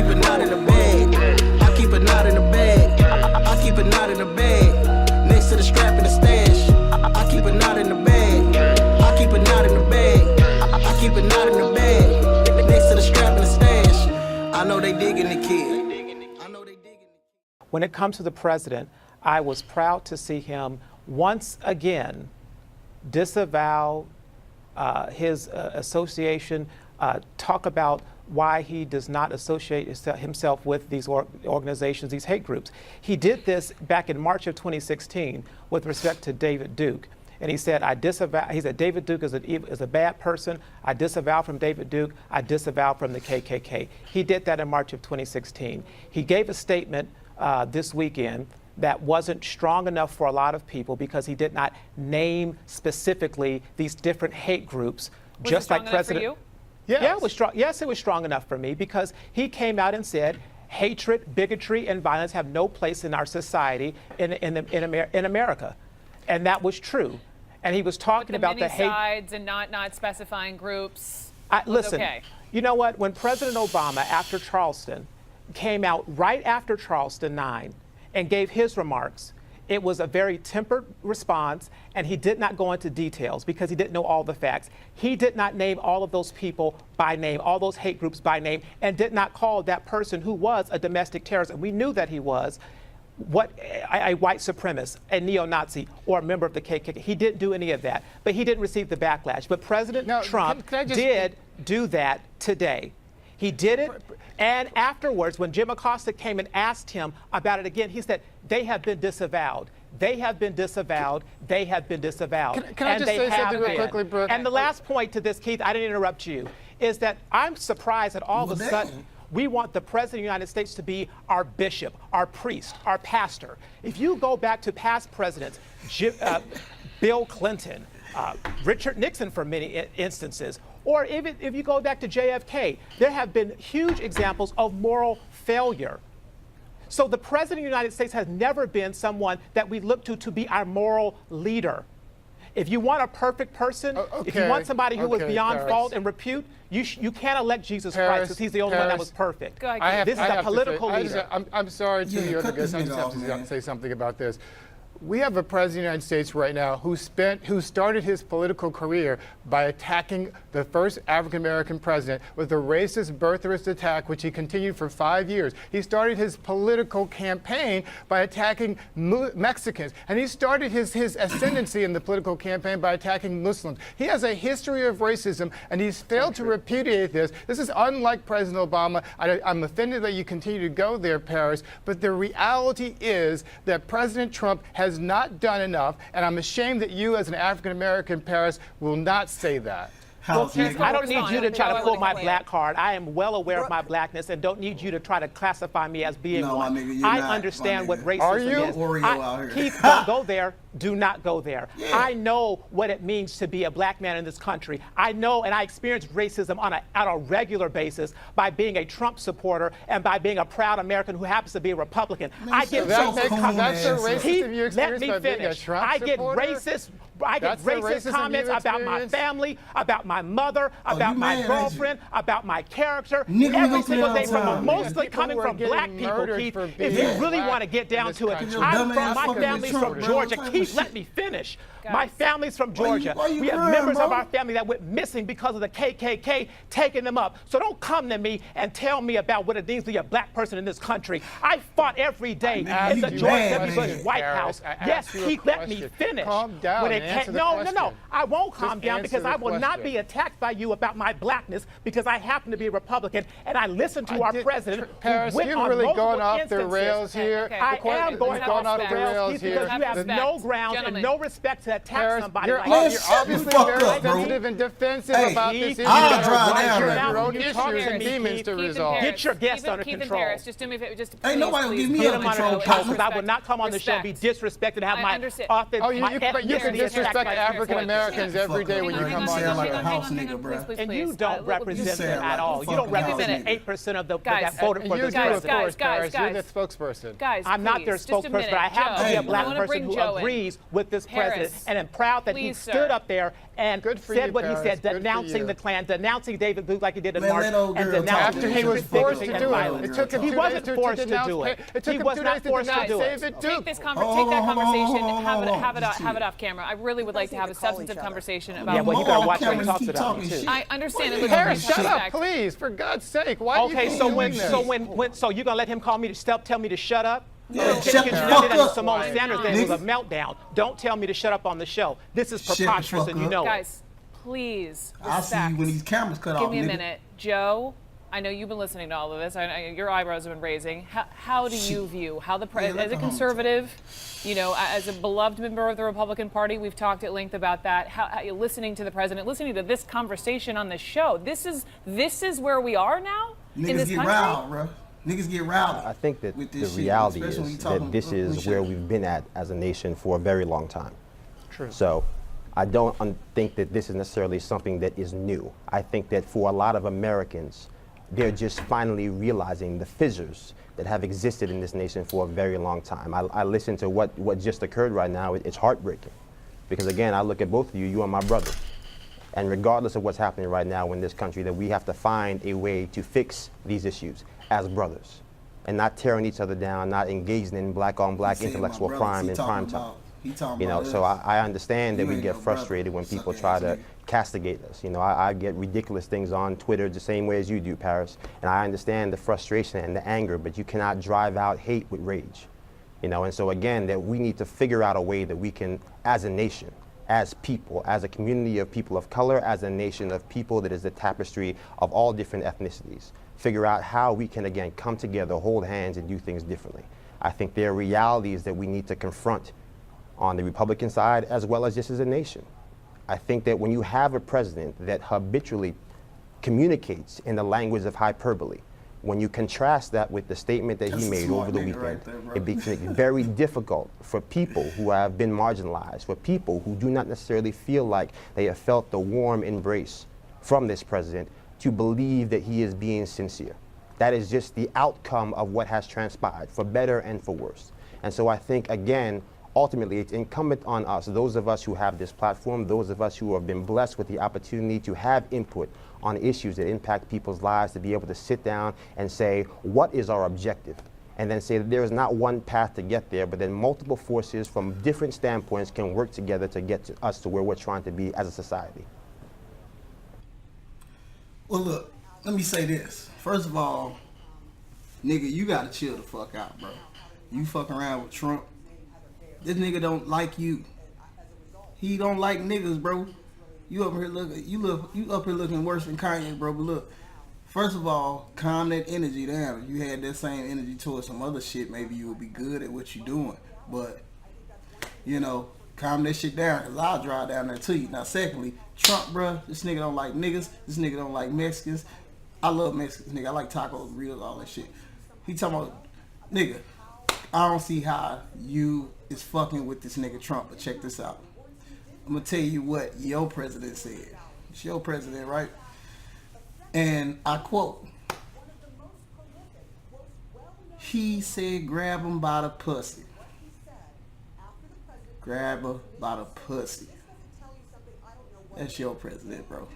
keep a knot in the bag. I keep a knot in the bag. I keep a knot in the bag. Next to the strap in the stash. I keep a knot in the bag. I keep a knot in the bag. I keep a knot in the bag. Next to the strap in the stash. I know they digging the kid. When it comes to the president, I was proud to see him once again disavow his association, talk about why he does not associate himself with these organizations, these hate groups. He did this back in March of 2016 with respect to David Duke. And he said, he said, David Duke is a bad person. I disavow from David Duke. I disavow from the KKK. He did that in March of 2016. He gave a statement this weekend that wasn't strong enough for a lot of people because he did not name specifically these different hate groups. Was just it strong like enough President. For you? Yes. Yeah, it was strong. Yes, it was strong enough for me because he came out and said, hatred, bigotry, and violence have no place in our society in America, and that was true. And he was talking about the hate sides and not specifying groups. Listen, okay. You know what? When President Obama, after Charleston, came out right after Charleston 9 and gave his remarks, it was a very tempered response, and he did not go into details because he didn't know all the facts. He did not name all of those people by name, all those hate groups by name, and did not call that person who was a domestic terrorist, and we knew that he was, a white supremacist, a neo-Nazi, or a member of the KKK. He didn't do any of that, but he didn't receive the backlash. But President Trump did do that today. He did it, and afterwards, when Jim Acosta came and asked him about it again, he said, they have been disavowed. They have been disavowed. They have been disavowed. Can I just say something real quickly, Brooke? And the last point to this, Keith, I didn't interrupt you, is that I'm surprised that all of a sudden, we want the President of the United States to be our bishop, our priest, our pastor. If you go back to past presidents, Bill Clinton, Richard Nixon for many instances, or even if you go back to JFK, there have been huge examples of moral failure. So the President of the United States has never been someone that we look to be our moral leader. If you want a perfect person, if you want somebody who was beyond fault and repute, you can't elect Jesus Christ because he's the only one that was perfect. This is a political leader. I'm sorry to you, because I just have to say something about this. We have a president of the United States right now who started his political career by attacking the first African-American president with a racist birtherist attack, which he continued for 5 years. He started his political campaign by attacking Mexicans, and he started his ascendancy in the political campaign by attacking Muslims. He has a history of racism, and he's failed to repudiate this. This is unlike President Obama. I'm offended that you continue to go there, Paris, but the reality is that President Trump has not done enough, and I'm ashamed that you, as an African-American, Paris, will not say that. Well, I don't need you to try to pull my black card. I am well aware of my blackness and don't need you to try to classify me as being one. Nigga, I understand what racism Are you? is. Oreo out here. Keith, don't go there. Do not go there. Yeah. I know what it means to be a black man in this country. I know, and I experience racism on a regular basis by being a Trump supporter and by being a proud American who happens to be a Republican. I get that's the racism you experience let me by being a finish. Trump I get supporter? racist comments about my family, about my mother, about my girlfriend, about my character, every single day, mostly coming from black people, Keith. If you really want to get down to it, my family's from Georgia. Keith, let me finish. My family's from Georgia. We have members of our family that went missing because of the KKK taking them up. So don't come to me and tell me about what it means to be a black person in this country. I fought every day in the George W. Bush White House. Yes, Keith, let me finish. Calm down. No, I won't calm down because I will not be attacked by you about my blackness because I happen to be a Republican and I listen to our president. Paris, you've really gone off the rails here. I am going off the rails because you have no grounds and no respect to attack somebody like that. You're obviously very sensitive and defensive about this issue. I'll drive down You there. have your own issues and demons to resolve. Get your guests under Keith control. and Paris, just do me a favor. Just Ain't nobody will give me Get under them under control. control because I will not come on the show, be disrespected, and have my office. Oh, you can disrespect African Americans every day when you come on like a the house nigga, bro. And you don't represent them at all. You don't represent 8% of the that voted for You this do, of president. course, Paris. You're the spokesperson. Guys, I'm not their spokesperson, but I happen to be a black person who agrees pleased with this president, Harris, and am proud that he please, stood sir. up there and Good for said you, what he Paris. said, Good for denouncing you. the Klan, denouncing David Booth like he did in Man, March, let old and girl talk. denouncing After he was bigotry forced to and do violence. it. It took him He 2 wasn't days forced to denounce do it. It took He him was 2 not days to forced to denounce do it. David Take Duke. this Oh, take that hold on, conversation, hold on, have hold on. Just it chill. off camera. I really would like to have a need to call substantive each other. conversation Yeah, about well, you More gotta on watch what he cameras talks keep about talking me, too. shit. I understand it Well, with Paris, great shut up, respect. please, for God's sake. Why are you Okay, so doing this? so you're gonna let him call me to tell me to shut up? Yeah, Because shut you the know fuck that up. Simone Sanders did was a Nigga. meltdown. Don't tell me to shut up on the show. This is Shut the preposterous, fuck and you up. know it. Guys, please I'll see respect. you when these cameras cut off, Give me a nigga. minute. Joe, I know you've been listening to all of this. Your eyebrows have been raising. How do you view how the Yeah, let as a the homie conservative, you know, as a beloved member of the Republican Party, we've talked at length about that. How you're listening to the president, listening to this conversation on this show. This is where we are now in Niggas this get country. riled, bro. Niggas get riled. I think that with the this shit, reality especially when you is talking that this is shit. where we've been at as a nation for a very long time. True. So I don't think that this is necessarily something that is new. I think that for a lot of Americans, they're just finally realizing the fissures that have existed in this nation for a very long time. I listen to what just occurred right now. It's heartbreaking. Because again, I look at both of you, you are my brother. And regardless of what's happening right now in this country, that we have to find a way to fix these issues as brothers and not tearing each other down, not engaging in black on black He said, intellectual my brothers, crime he in talking prime time. about- he talking You know, about so us. I understand that You we ain't get no brother, frustrated when people suck try ass to nigga. castigate us. You know, I get ridiculous things on Twitter the same way as you do, Paris. And I understand the frustration and the anger, but you cannot drive out hate with rage. You know, and so again, that we need to figure out a way that we can, as a nation, as people, as a community of people of color, as a nation of people that is the tapestry of all different ethnicities, figure out how we can, again, come together, hold hands, and do things differently. I think there are realities that we need to confront on the Republican side as well as just as a nation. I think that when you have a president that habitually communicates in the language of hyperbole, when you contrast that with the statement that That's he a made smart over the nigga weekend, right there, bro. it becomes very difficult for people who have been marginalized, for people who do not necessarily feel like they have felt the warm embrace from this president, to believe that he is being sincere. That is just the outcome of what has transpired, for better and for worse. And so I think, again, ultimately, it's incumbent on us, those of us who have this platform, those of us who have been blessed with the opportunity to have input on issues that impact people's lives, to be able to sit down and say, what is our objective? And then say that there is not one path to get there, but then multiple forces from different standpoints can work together to get us to where we're trying to be as a society. Well, look, let me say this. First of all, nigga, you gotta chill the fuck out, bro. You fuck around with Trump. This nigga don't like you. He don't like niggas, bro. You up here looking worse than Kanye, bro. But look, first of all, calm that energy down. If you had that same energy towards some other shit, maybe you would be good at what you're doing. But, you know, calm that shit down, because I'll drive down there to you. Now, secondly, Trump, bro, this nigga don't like niggas. This nigga don't like Mexicans. I love Mexicans, nigga. I like tacos, real, all that shit. He talking about, nigga, I don't see how you is fucking with this nigga Trump, but check this out. I'm gonna tell you what your president said. It's your president, right? And I quote, he said, grab him by the pussy. Grab her by the pussy. That's your president, bro.